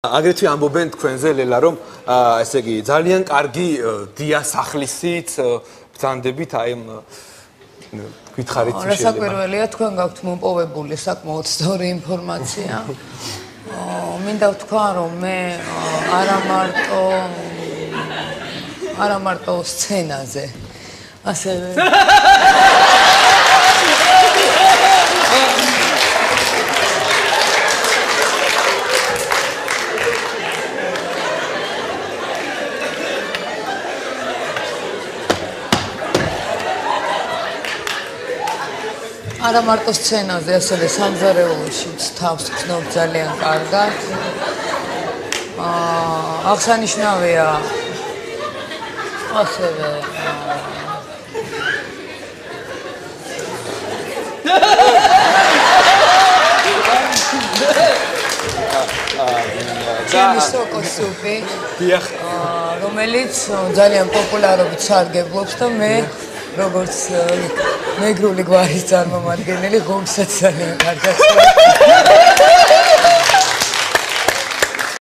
აგრეთვე ამბობენ თქვენზე ლელა რომ ესე იგი ძალიან კარგი დიასახლისით ბრძანდებით აი გითხარით შეიძლება. რასაკვირველია თქვენ გაქვთ მოპოვებული საკმაოდ სწორი ინფორმაცია. მინდა ვთქვა რომ მე არა მარტო სცენაზე ასევე არა მარტო სცენაზე, ასევე სამზარეულოშიც თავს ვქნობ ძალიან კარგად. აღსანიშნავია ასევე კოსტუმი, რომელიც ძალიან პოპულარობით სარგებლობს და მე როგორც მეგრული გვარის წარმომადგენელი ღომსაც ძალიან კარგად